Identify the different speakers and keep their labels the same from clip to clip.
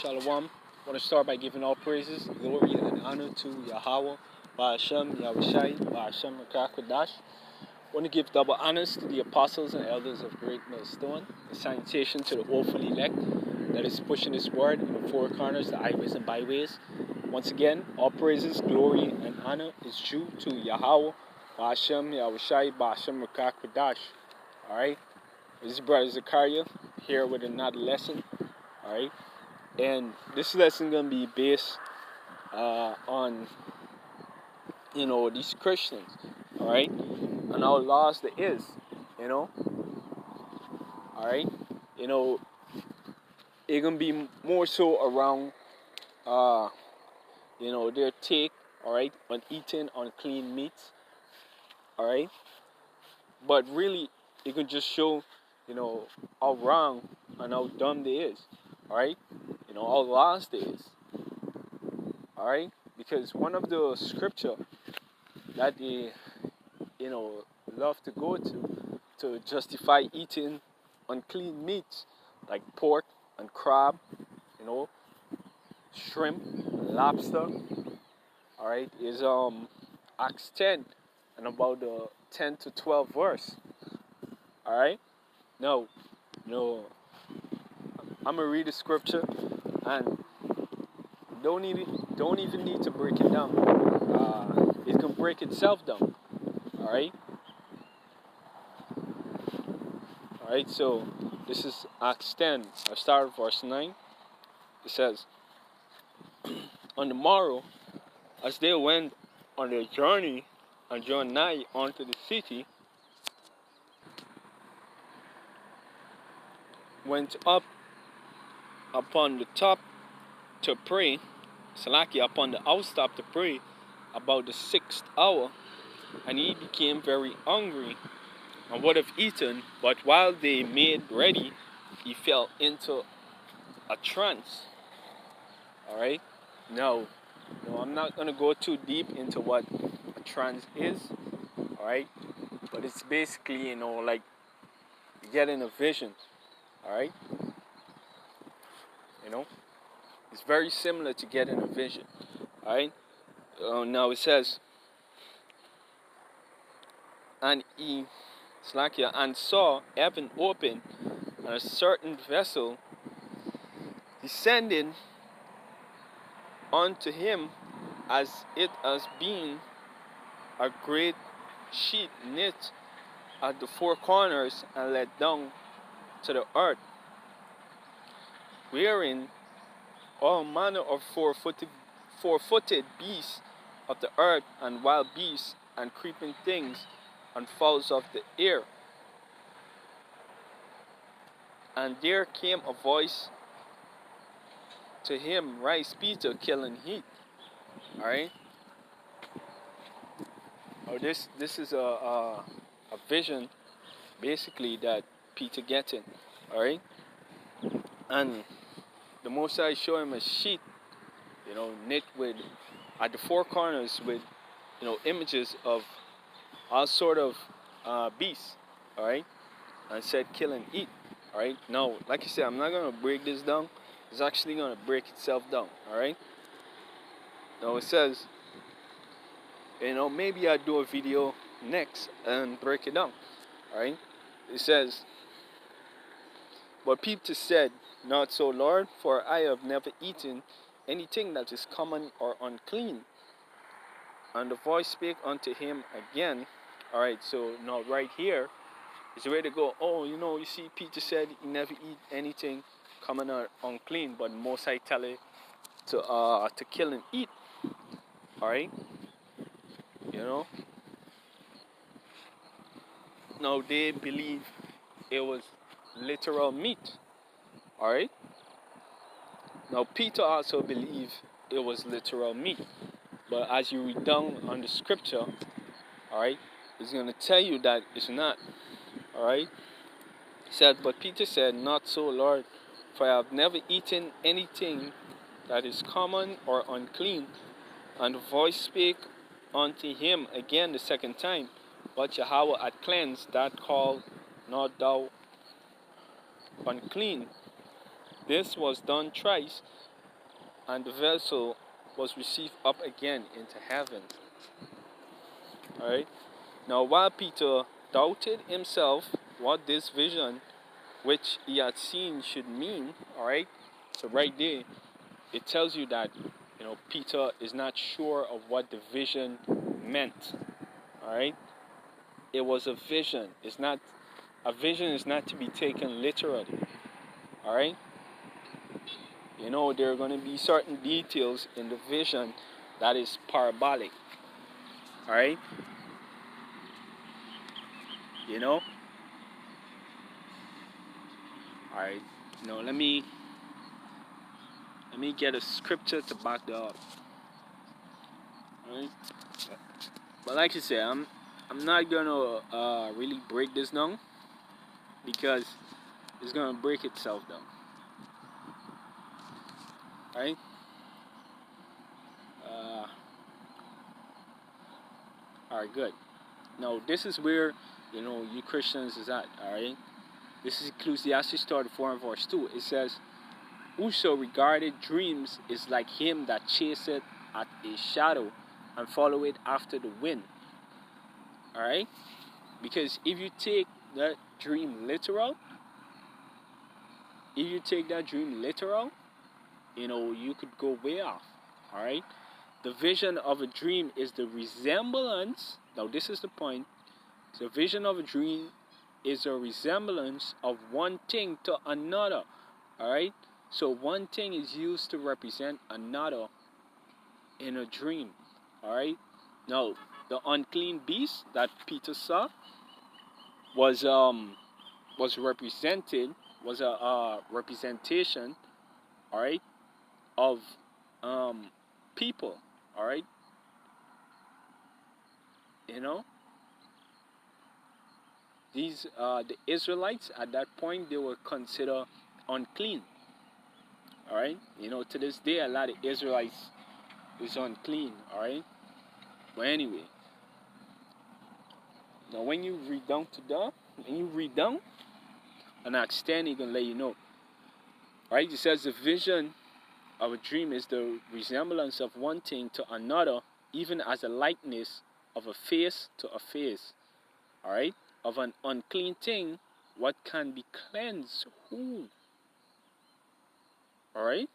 Speaker 1: Shalom. I want to start by giving all praises, glory, and honor to Yahweh, Ba'ashem, Yahushai, Ba'ashem, Rakakwadash. I want to give double honors to the apostles and elders of Great Millstone, a salutation to the awful elect that is pushing this word in the four corners, the highways and byways. Once again, all praises, glory, and honor is due to Yahweh, Ba'ashem, Yahushai, Ba'ashem, Rakakwadash. Alright? This is Brother Zakaria here with another lesson. Alright? And this lesson is going to be based on, these Christians, all right, and how lost there is, all right, it's going to be more so around, their take, all right, on eating unclean meats, all right, but really, it can just show, how wrong and how dumb they is, all right. How lost it is. Alright? Because one of the scripture that they, love to go to justify eating unclean meats, like pork and crab, shrimp, lobster, alright, is Acts 10 and about the 10 to 12 verse. Alright? Now, I'm gonna read the scripture and don't even need to break it down. It can break itself down. Alright? Alright, so this is Acts 10. I start with verse 9. It says, On the morrow, as they went on their journey and drew nigh unto the city, went up upon the top to pray, upon the housetop to pray about the 6th hour, and he became very hungry and would have eaten, but while they made ready, he fell into a trance. Alright? Now, I'm not going to go too deep into what a trance is, alright? But it's basically, like getting a vision, alright? It's very similar to getting a vision. Alright? Now it says, and he, and saw heaven open, and a certain vessel descending unto him, as it has been a great sheet knit at the four corners and let down to the earth, wherein all manner of four-footed beasts of the earth, and wild beasts, and creeping things, and fowls of the air. And there came a voice to him, Rise, Peter, kill and eat. Alright? This is a vision, basically, that Peter getting. Alright? And the Most High show him a sheet, knit with, at the four corners with, images of all sort of beasts, alright? And said, kill and eat, alright? Now, like I said, I'm not going to break this down. It's actually going to break itself down, alright? Now, it says, maybe I'll do a video next and break it down, alright? It says, but Peter said, Not so, Lord, for I have never eaten anything that is common or unclean. And the voice spake unto him again. Alright, so now right here is where to go. Oh, you see, Peter said he never eat anything common or unclean, but Most High tell it to kill and eat. Alright? Now they believe it was literal meat. Alright? Now Peter also believed it was literal meat. But as you read down on the scripture, alright, it's going to tell you that it's not. Alright? It said, but Peter said, Not so, Lord, for I have never eaten anything that is common or unclean. And the voice spake unto him again the second time, But Yahweh had cleansed that call not thou unclean. This was done thrice, and the vessel was received up again into heaven. Alright? Now, while Peter doubted himself what this vision which he had seen should mean, alright? So, right there, it tells you that, Peter is not sure of what the vision meant, alright? It was a vision. A vision is not to be taken literally, alright? There are going to be certain details in the vision that is parabolic, alright? Alright, let me get a scripture to back that up. Alright? But like I said, I'm not gonna really break this down, because it's gonna break itself down. Alright? Alright, good. Now this is where you Christians is at, alright? This is Ecclesiastes 34 and verse 2. It says, "Whoso regarded dreams is like him that chaseth at a shadow and followeth after the wind." Alright? Because if you take that dream literal, you could go way off. Alright? The vision of a dream is the resemblance. Now this is the point. The vision of a dream is a resemblance of one thing to another. Alright? So one thing is used to represent another in a dream. Alright? Now, the unclean beast that Peter saw was a representation, alright, of people. Alright? These the Israelites at that point, they were considered unclean. Alright? To this day a lot of Israelites is unclean, alright? But anyway, now when you read down, and Acts 10, he's gonna let you know. Alright, it says the vision of a dream is the resemblance of one thing to another, even as a likeness of a face to a face. Alright? Of an unclean thing, what can be cleansed? Who? Alright?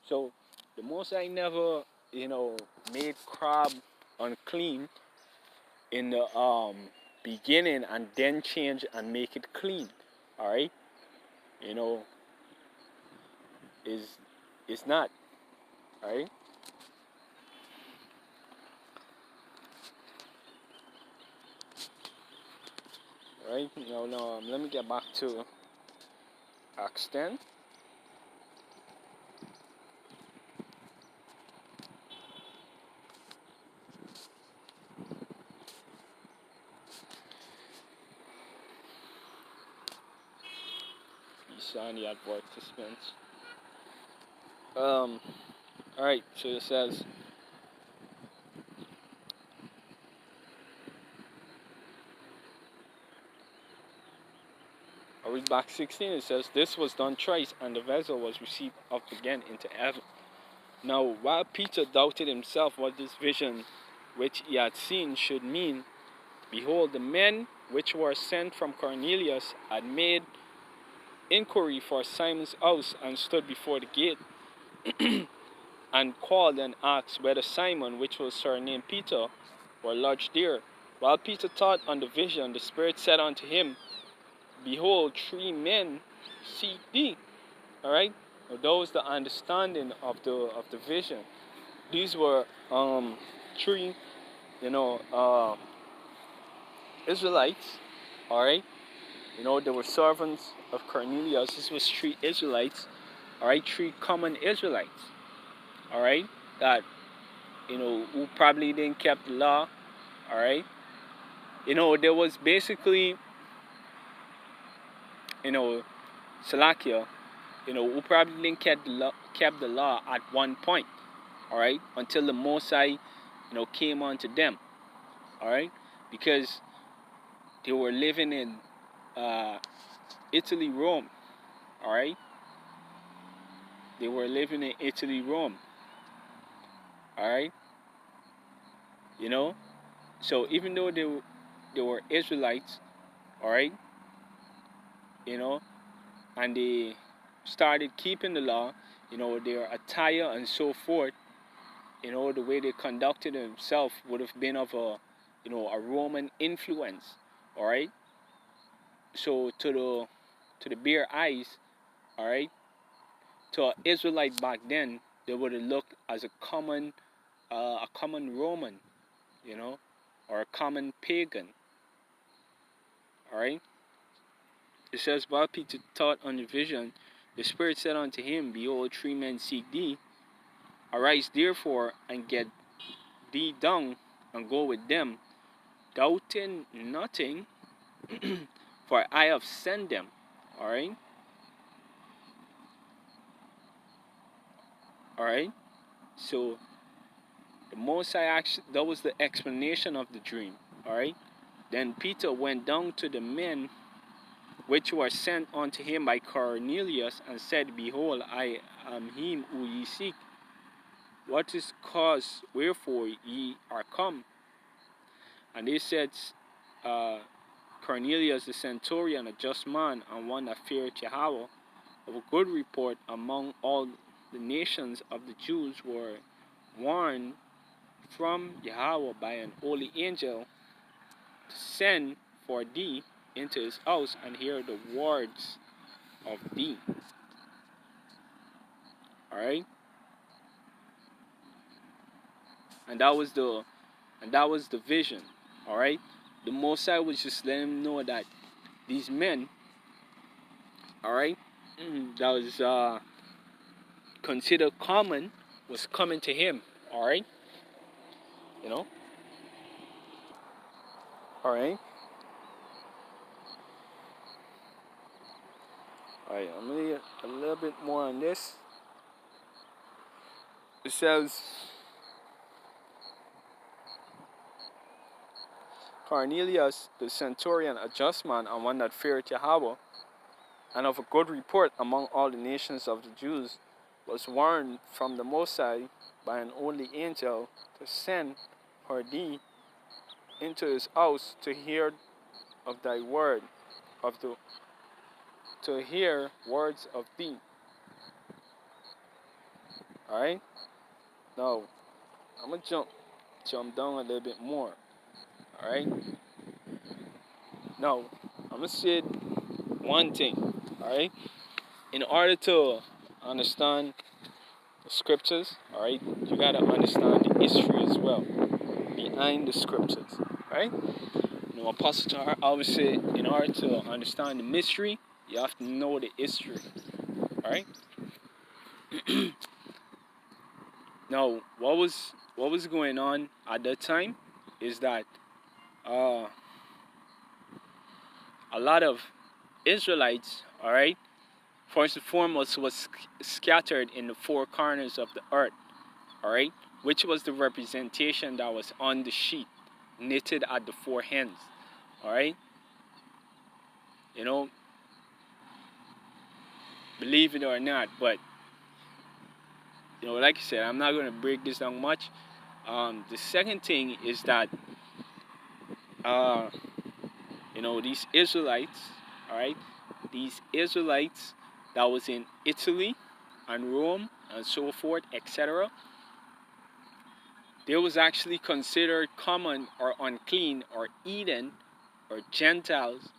Speaker 1: So the Most High never, made crab unclean in the beginning and then change and make it clean. Alright? It's not. Alright? Right? No, let me get back to Acts 10. On the advertisements. Alright, so it says, I read back 16, it says, "This was done thrice, and the vessel was received up again into heaven." Now, while Peter doubted himself what this vision which he had seen should mean, behold, the men which were sent from Cornelius had made inquiry for Simon's house, and stood before the gate, and called and asked whether Simon, which was surnamed Peter, were lodged there. While Peter thought on the vision, the Spirit said unto him, "Behold, 3 men seek thee." Alright? Now that was the understanding of the vision. These were 3 Israelites. Alright? They were servants of Cornelius. This was 3 Israelites. Alright, 3 common Israelites. Alright? That, who probably didn't keep the law. Alright? There was basically, Salakia, who probably didn't kept the law at one point. Alright? Until the Most High, came onto them. Alright? Because they were living in Italy, Rome. Alright? they were living in Italy, Rome. Alright? You know? So even though they were Israelites, alright, you know, and they started keeping the law, you know, their attire and so forth, you know, the way they conducted themselves would have been of a, you know, a Roman influence, all right. So to the bare eyes, all right, to an Israelite back then, they would have looked as a common Roman, you know, or a common pagan, all right. It says, while Peter thought on the vision, the Spirit said unto him, behold, 3 men seek thee. Arise therefore and get thee down and go with them, doubting nothing, for I have sent them. Alright? Alright? So the Most High actually, that was the explanation of the dream. Alright? Then Peter went down to the men which were sent unto him by Cornelius, and said, behold, I am him who ye seek. What is cause wherefore ye are come? And they said, Cornelius the centurion, a just man, and one that feared Yahweh, of a good report among all the nations of the Jews, were warned from Yahweh by an holy angel to send for thee into his house and hear the words of thee. Alright? And that was the vision. Alright? The Most High was just letting him know that these men, alright, that was considered common, was coming to him. Alright? You know? Alright? Alright, I'm gonna get a little bit more on this. It says, Cornelius the centurion, a just man, and one that feared Yahweh, and of a good report among all the nations of the Jews, was warned from the Most High by an holy angel to send for thee into his house to hear of thy word, to hear words of thee. Alright? Now, I'm gonna jump down a little bit more. Alright? Now, I'm gonna say one thing. Alright? In order to understand the scriptures, alright, you gotta understand the history as well behind the scriptures. Right? You know, Apostle Tar always said, in order to understand the mystery, you have to know the history. Alright? Now, what was going on at that time is that a lot of Israelites, all right, first and foremost, was scattered in the 4 corners of the earth, all right, which was the representation that was on the sheet, knitted at the 4 ends, all right. You know, believe it or not, but you know, like I said, I'm not going to break this down much. The second thing is that, you know, these Israelites, all right, these Israelites that was in Italy and Rome and so forth, etc., they was actually considered common or unclean or heathen or Gentiles,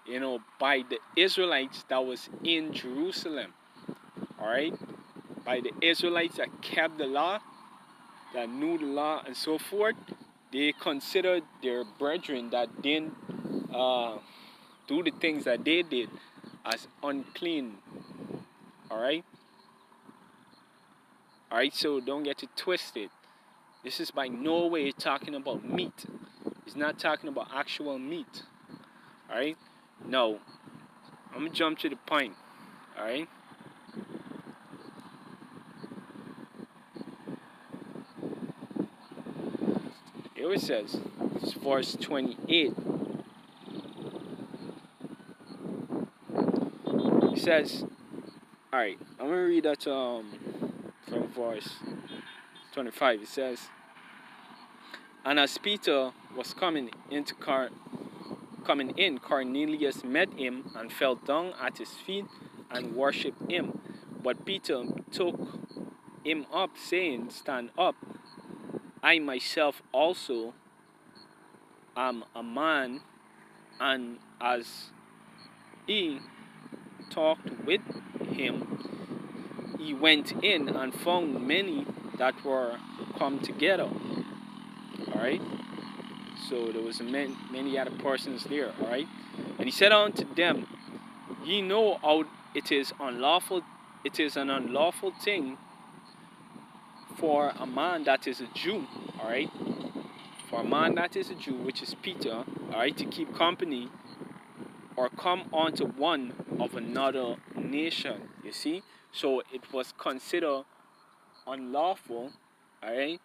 Speaker 1: you know, by the Israelites that was in Jerusalem, all right, by the Israelites that kept the law, that knew the law and so forth. They considered their brethren that didn't do the things that they did as unclean. Alright? Alright, so don't get it twisted. This is by no way talking about meat. It's not talking about actual meat. Alright? No. I'm going to jump to the point. Alright? Here it says, it's verse 28. It says, Alright, I'm gonna read that from verse 25. It says, "And as Peter was coming in, Cornelius met him and fell down at his feet and worshipped him. But Peter took him up, saying, Stand up, I myself also am a man. And as he talked with him, he went in and found many that were come together." Alright? So there was many other persons there. Alright? And he said unto them, Ye know how it is an unlawful thing for a man that is a Jew, alright? For a man that is a Jew, which is Peter, alright, to keep company or come unto one of another nation. You see? So it was considered unlawful, alright?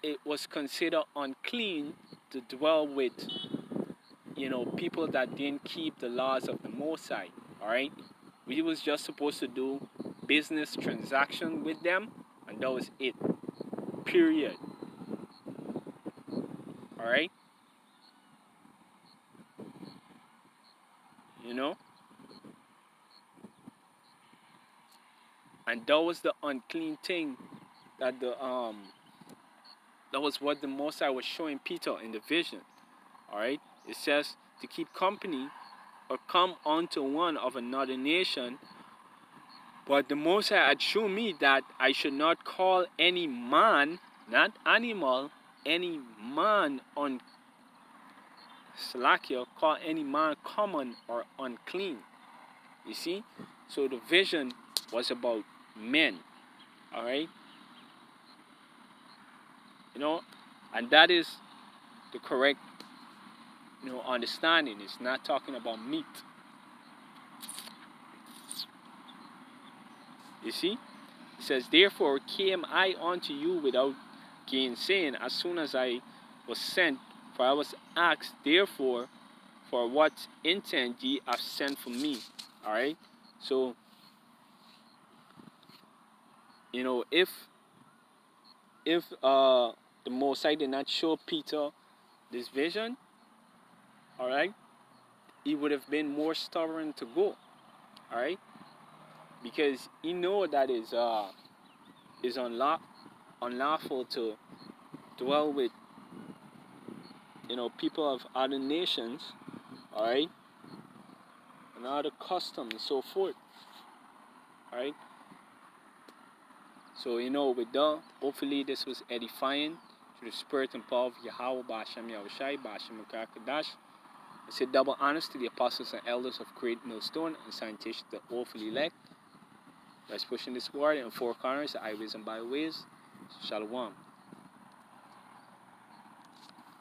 Speaker 1: It was considered unclean to dwell with, people that didn't keep the laws of the Most High, alright? We was just supposed to do business transaction with them, and that was it. Period. Alright? You know? And that was the unclean thing that that was what the Most High was showing Peter in the vision. Alright? It says to keep company or come unto one of another nation. But the Most High had shown me that I should not call any man, not animal, any man on Salakia, call any man common or unclean. You see? So the vision was about men. Alright? And that is the correct, understanding. It's not talking about meat. You see? It says, Therefore came I unto you without gainsaying, as soon as I was sent, for I was asked, therefore, for what intent ye have sent for me. Alright? So, if the Most High did not show Peter this vision, alright, he would have been more stubborn to go. Alright? Because he know that is unlawful to dwell with people of other nations, alright, and other customs and so forth. Alright? So with that, hopefully this was edifying through the spirit and power of Yahweh Ba'ashem Yahushai Ba'ashem Kadash. I said double honors to the apostles and elders of Great Millstone and sanitation the awfully elect. Let's pushing this word in four corners, the highways and byways. Shalom.